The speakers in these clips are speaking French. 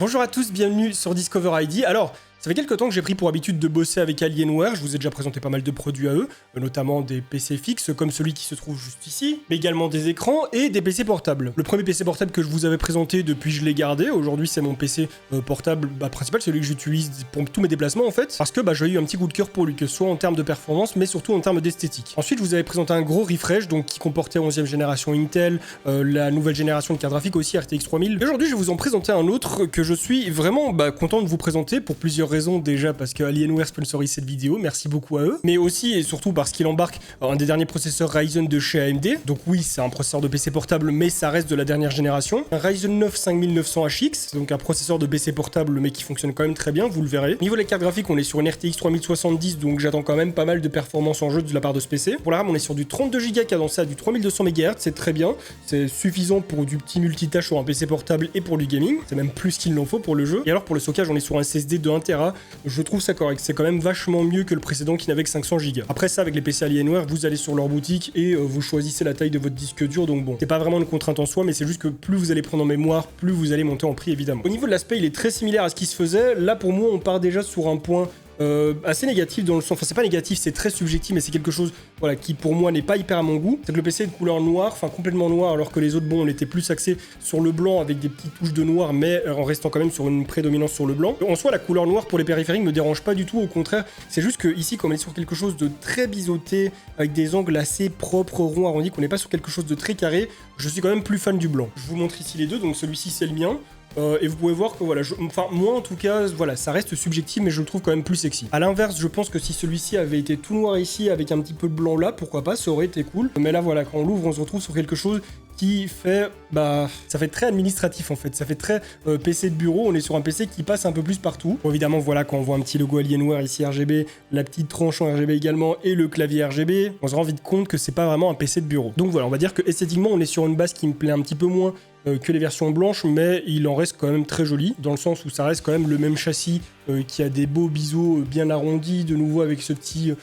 Bonjour à tous, bienvenue sur Discover ID. Alors, ça fait quelques temps que j'ai pris pour habitude de bosser avec Alienware. Je vous ai déjà présenté pas mal de produits à eux, notamment des PC fixes comme celui qui se trouve juste ici, mais également des écrans et des PC portables. Le premier PC portable que je vous avais présenté, depuis je l'ai gardé. Aujourd'hui, c'est mon PC portable principal, celui que j'utilise pour tous mes déplacements en fait, parce que j'ai eu un petit coup de cœur pour lui, que ce soit en termes de performance, mais surtout en termes d'esthétique. Ensuite, je vous avais présenté un gros refresh, donc qui comportait 11e génération Intel, la nouvelle génération de carte graphique aussi, RTX 3000. Et aujourd'hui, je vais vous en présenter un autre que je suis vraiment content de vous présenter pour plusieurs raisons. Déjà parce que Alienware sponsorise cette vidéo, merci beaucoup à eux, mais aussi et surtout parce qu'il embarque un des derniers processeurs Ryzen de chez AMD. Donc oui, c'est un processeur de PC portable, mais ça reste de la dernière génération. Un Ryzen 9 5900HX, donc un processeur de PC portable, mais qui fonctionne quand même très bien, vous le verrez. Niveau de la carte graphique, on est sur une RTX 3070, donc j'attends quand même pas mal de performance en jeu de la part de ce PC. Pour la RAM, on est sur du 32 Go cadencé à du 3200 MHz, c'est très bien, c'est suffisant pour du petit multitâche sur un PC portable et pour du gaming, c'est même plus qu'il n'en faut pour le jeu. Et alors pour le stockage, on est sur un SSD de 1TB. Je trouve ça correct, c'est quand même vachement mieux que le précédent qui n'avait que 500 Go. Après ça, avec les PC Alienware, vous allez sur leur boutique et vous choisissez la taille de votre disque dur, donc bon, c'est pas vraiment une contrainte en soi, mais c'est juste que plus vous allez prendre en mémoire, plus vous allez monter en prix évidemment. Au niveau de l'aspect, il est très similaire à ce qui se faisait. Là pour moi, on part déjà sur un point assez négatif dans le sens, enfin c'est pas négatif, c'est très subjectif, mais c'est quelque chose qui pour moi n'est pas hyper à mon goût. C'est que le PC est de couleur noire, enfin complètement noir, alors que les autres, on était plus axés sur le blanc avec des petites touches de noir, mais en restant quand même sur une prédominance sur le blanc. En soi, la couleur noire pour les périphériques me dérange pas du tout, au contraire, c'est juste que ici, comme on est sur quelque chose de très biseauté, avec des angles assez propres, ronds, arrondis, qu'on n'est pas sur quelque chose de très carré, je suis quand même plus fan du blanc. Je vous montre ici les deux, donc celui-ci c'est le mien. Et vous pouvez voir que voilà, moi en tout cas, voilà, ça reste subjectif, mais je le trouve quand même plus sexy. A l'inverse, je pense que si celui-ci avait été tout noir ici, avec un petit peu de blanc là, pourquoi pas, ça aurait été cool. Mais là, voilà, quand on l'ouvre, on se retrouve sur quelque chose qui fait, ça fait très administratif en fait, ça fait très PC de bureau, on est sur un PC qui passe un peu plus partout. Bon, évidemment, voilà, quand on voit un petit logo Alienware ici RGB, la petite tranche en RGB également, et le clavier RGB, on se rend vite compte que c'est pas vraiment un PC de bureau. Donc voilà, on va dire que esthétiquement, on est sur une base qui me plaît un petit peu moins que les versions blanches, mais il en reste quand même très joli, dans le sens où ça reste quand même le même châssis qui a des beaux biseaux bien arrondis, de nouveau avec ce petit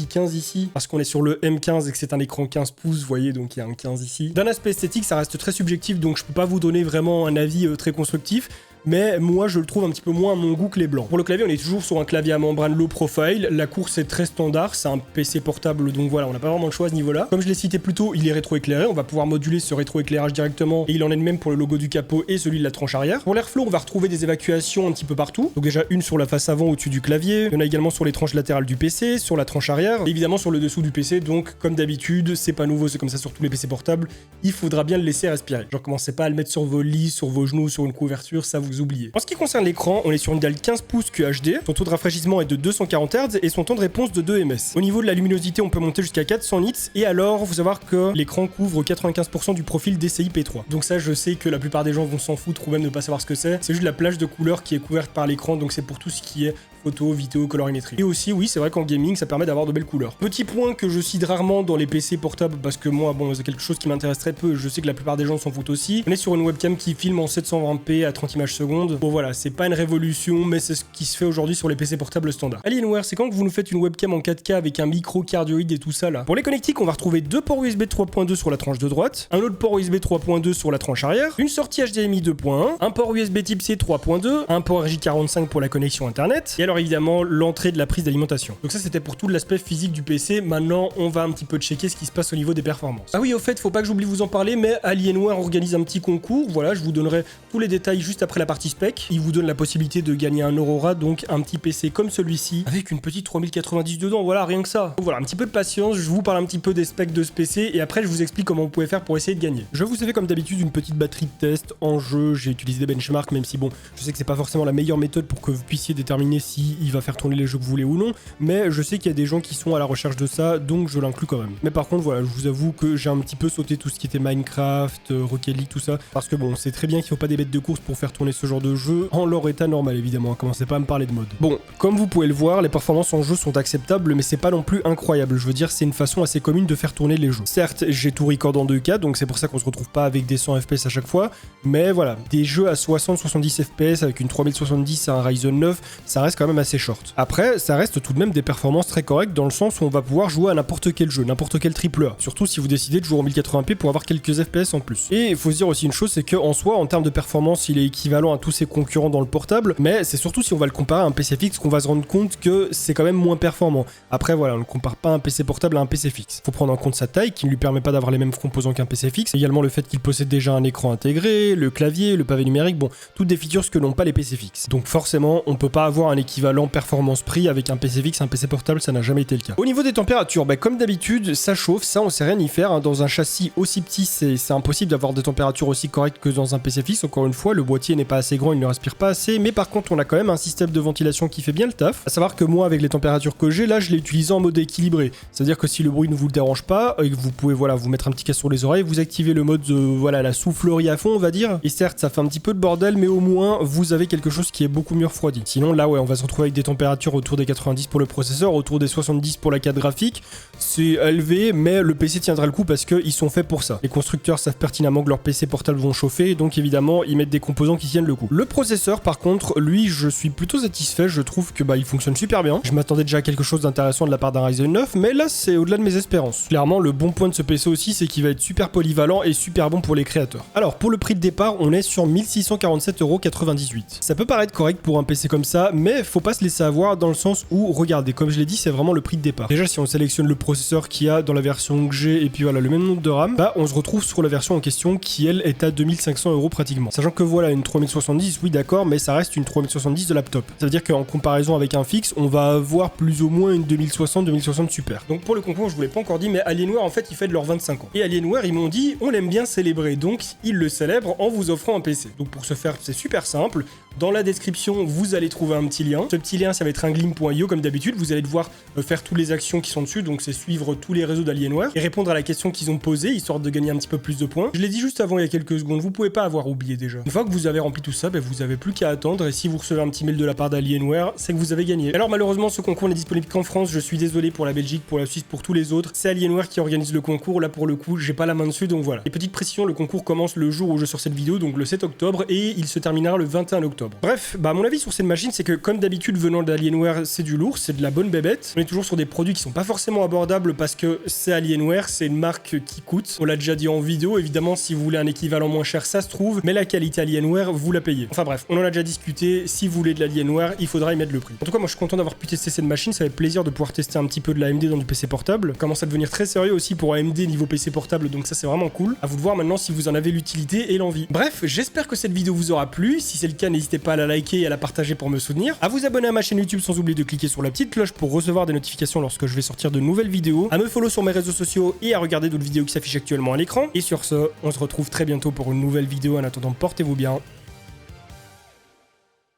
15 ici, parce qu'on est sur le M15 et que c'est un écran 15 pouces, vous voyez, donc il y a un 15 ici. D'un aspect esthétique, ça reste très subjectif, donc je peux pas vous donner vraiment un avis très constructif, mais moi je le trouve un petit peu moins à mon goût que les blancs. Pour le clavier, on est toujours sur un clavier à membrane low profile, la course est très standard, c'est un PC portable, donc voilà, on n'a pas vraiment le choix à ce niveau-là. Comme je l'ai cité plus tôt, il est rétroéclairé, on va pouvoir moduler ce rétroéclairage directement, et il en est de même pour le logo du capot et celui de la tranche arrière. Pour l'airflow, on va retrouver des évacuations un petit peu partout, donc déjà une sur la face avant au-dessus du clavier, il y en a également sur les tranches latérales du PC, sur la tranche arrière, et évidemment sur le dessous du PC, donc comme d'habitude, c'est pas nouveau, c'est comme ça sur tous les PC portables, il faudra bien le laisser respirer. Genre commencez pas à le mettre sur vos lits, sur vos genoux, sur une couverture, ça vous oubliez. En ce qui concerne l'écran, on est sur une dalle 15 pouces QHD, son taux de rafraîchissement est de 240 Hz et son temps de réponse de 2 ms. Au niveau de la luminosité, on peut monter jusqu'à 400 nits, et alors, faut savoir que l'écran couvre 95% du profil DCI P3. Donc ça, je sais que la plupart des gens vont s'en foutre ou même ne pas savoir ce que c'est juste la plage de couleurs qui est couverte par l'écran, donc c'est pour tout ce qui est photo, vidéo, colorimétrie. Et aussi, oui, c'est vrai qu'en gaming, ça permet d'avoir de belles couleurs. Petit point que je cite rarement dans les PC portables, parce que moi, bon, c'est quelque chose qui m'intéresse très peu, je sais que la plupart des gens s'en foutent aussi. On est sur une webcam qui filme en 720p à 30 images secondes. Bon voilà, c'est pas une révolution, mais c'est ce qui se fait aujourd'hui sur les PC portables standards. Alienware, c'est quand que vous nous faites une webcam en 4K avec un micro cardioïde et tout ça là. Pour les connectiques, on va retrouver deux ports USB 3.2 sur la tranche de droite, un autre port USB 3.2 sur la tranche arrière, une sortie HDMI 2.1, un port USB Type C 3.2, un port RJ45 pour la connexion internet, et alors évidemment l'entrée de la prise d'alimentation. Donc ça c'était pour tout l'aspect physique du PC. Maintenant on va un petit peu checker ce qui se passe au niveau des performances. Ah oui, au fait, faut pas que j'oublie de vous en parler, mais Alienware organise un petit concours. Voilà, je vous donnerai tous les détails juste après la partie spec. Il vous donne la possibilité de gagner un Aurora, donc un petit PC comme celui-ci, avec une petite 3090 dedans, voilà, rien que ça. Donc voilà, un petit peu de patience, je vous parle un petit peu des specs de ce PC, et après je vous explique comment vous pouvez faire pour essayer de gagner. Je vous ai fait comme d'habitude une petite batterie de test en jeu, j'ai utilisé des benchmarks, même si bon, je sais que c'est pas forcément la meilleure méthode pour que vous puissiez déterminer si il va faire tourner les jeux que vous voulez ou non, mais je sais qu'il y a des gens qui sont à la recherche de ça, donc je l'inclus quand même. Mais par contre, voilà, je vous avoue que j'ai un petit peu sauté tout ce qui était Minecraft, Rocket League, tout ça, parce que bon, c'est très bien qu'il faut pas des bêtes de course pour faire tourner ce genre de jeu en leur état normal, évidemment, commencez pas à me parler de mode. Bon, comme vous pouvez le voir, les performances en jeu sont acceptables, mais c'est pas non plus incroyable, je veux dire, c'est une façon assez commune de faire tourner les jeux. Certes, j'ai tout record en 2K, donc c'est pour ça qu'on se retrouve pas avec des 100 FPS à chaque fois, mais voilà, des jeux à 60-70 FPS avec une 3070 et un Ryzen 9, ça reste quand même assez short. Après, ça reste tout de même des performances très correctes dans le sens où on va pouvoir jouer à n'importe quel jeu, n'importe quel AAA. Surtout si vous décidez de jouer en 1080p pour avoir quelques FPS en plus. Et il faut se dire aussi une chose, c'est qu'en soi, en termes de performance, il est équivalent à tous ses concurrents dans le portable, mais c'est surtout si on va le comparer à un PC fixe qu'on va se rendre compte que c'est quand même moins performant. Après voilà, on ne compare pas un PC portable à un PC fixe. Faut prendre en compte sa taille qui ne lui permet pas d'avoir les mêmes composants qu'un PC fixe, également le fait qu'il possède déjà un écran intégré, le clavier, le pavé numérique, bon, toutes des features que n'ont pas les PC fixes. Donc forcément, on peut pas avoir un équivalent performance-prix avec un PC fixe, un PC portable, ça n'a jamais été le cas. Au niveau des températures, comme d'habitude, ça chauffe, ça on sait rien y faire, hein. Dans un châssis aussi petit, c'est impossible d'avoir des températures aussi correctes que dans un PC fixe. Encore une fois, le boîtier n'est pas assez grand, il ne respire pas assez, mais par contre on a quand même un système de ventilation qui fait bien le taf. À savoir que moi, avec les températures que j'ai, là je l'ai utilisé en mode équilibré. C'est-à-dire que si le bruit ne vous le dérange pas, et que vous pouvez voilà, vous mettre un petit casque sur les oreilles, vous activez le mode voilà, la soufflerie à fond, on va dire. Et certes, ça fait un petit peu de bordel, mais au moins vous avez quelque chose qui est beaucoup mieux refroidi. Sinon là ouais, on va se retrouver avec des températures autour des 90 pour le processeur, autour des 70 pour la carte graphique. C'est élevé, mais le PC tiendra le coup parce qu'ils sont faits pour ça. Les constructeurs savent pertinemment que leurs PC portables vont chauffer, donc évidemment ils mettent des composants qui tiennent le coup. Le processeur par contre, lui je suis plutôt satisfait, je trouve que il fonctionne super bien. Je m'attendais déjà à quelque chose d'intéressant de la part d'un Ryzen 9, mais là c'est au-delà de mes espérances. Clairement le bon point de ce PC aussi, c'est qu'il va être super polyvalent et super bon pour les créateurs. Alors pour le prix de départ, on est sur 1647,98 €. Ça peut paraître correct pour un PC comme ça, mais faut pas se laisser avoir dans le sens où, regardez, comme je l'ai dit, c'est vraiment le prix de départ. Déjà si on sélectionne le processeur qu'il y a dans la version que j'ai et puis voilà le même nombre de RAM, on se retrouve sur la version en question qui elle est à 2500 € pratiquement. Sachant que voilà une 3070, oui d'accord, mais ça reste une 3070 de laptop. Ça veut dire qu'en comparaison avec un fixe, on va avoir plus ou moins une 2060 super. Donc pour le concours, je vous l'ai pas encore dit, mais Alienware en fait il fête leurs 25 ans. Et Alienware ils m'ont dit on l'aime bien célébrer, donc ils le célèbrent en vous offrant un PC. Donc pour ce faire c'est super simple. Dans la description, vous allez trouver un petit lien. Ce petit lien, ça va être un glim.io comme d'habitude. Vous allez devoir faire toutes les actions qui sont dessus, donc c'est suivre tous les réseaux d'Alienware et répondre à la question qu'ils ont posée, histoire de gagner un petit peu plus de points. Je l'ai dit juste avant il y a quelques secondes, vous pouvez pas avoir oublié déjà. Une fois que vous avez rempli tout ça, vous avez plus qu'à attendre et si vous recevez un petit mail de la part d'Alienware, c'est que vous avez gagné. Alors malheureusement, ce concours n'est disponible qu'en France. Je suis désolé pour la Belgique, pour la Suisse, pour tous les autres. C'est Alienware qui organise le concours. Là pour le coup, j'ai pas la main dessus, donc voilà. Et petite précision, le concours commence le jour où je sors cette vidéo, donc le 7 octobre, et il se terminera le 21 octobre. Bref, mon avis sur cette machine, c'est que comme d'habitude venant d'Alienware, c'est du lourd, c'est de la bonne bébête. On est toujours sur des produits qui sont pas forcément abordables parce que c'est Alienware, c'est une marque qui coûte. On l'a déjà dit en vidéo, évidemment si vous voulez un équivalent moins cher, ça se trouve, mais la qualité Alienware, vous la payez. Enfin bref, on en a déjà discuté, si vous voulez de l'Alienware, il faudra y mettre le prix. En tout cas, moi je suis content d'avoir pu tester cette machine, ça fait plaisir de pouvoir tester un petit peu de la AMD dans du PC portable. Commence à devenir très sérieux aussi pour AMD niveau PC portable, donc ça c'est vraiment cool. À vous de voir maintenant si vous en avez l'utilité et l'envie. Bref, j'espère que cette vidéo vous aura plu. Si c'est le cas, n'hésitez pas à la liker et à la partager pour me soutenir, à vous abonner à ma chaîne YouTube sans oublier de cliquer sur la petite cloche pour recevoir des notifications lorsque je vais sortir de nouvelles vidéos, à me follow sur mes réseaux sociaux et à regarder d'autres vidéos qui s'affichent actuellement à l'écran. Et sur ce, on se retrouve très bientôt pour une nouvelle vidéo. En attendant, portez-vous bien.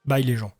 Bye les gens.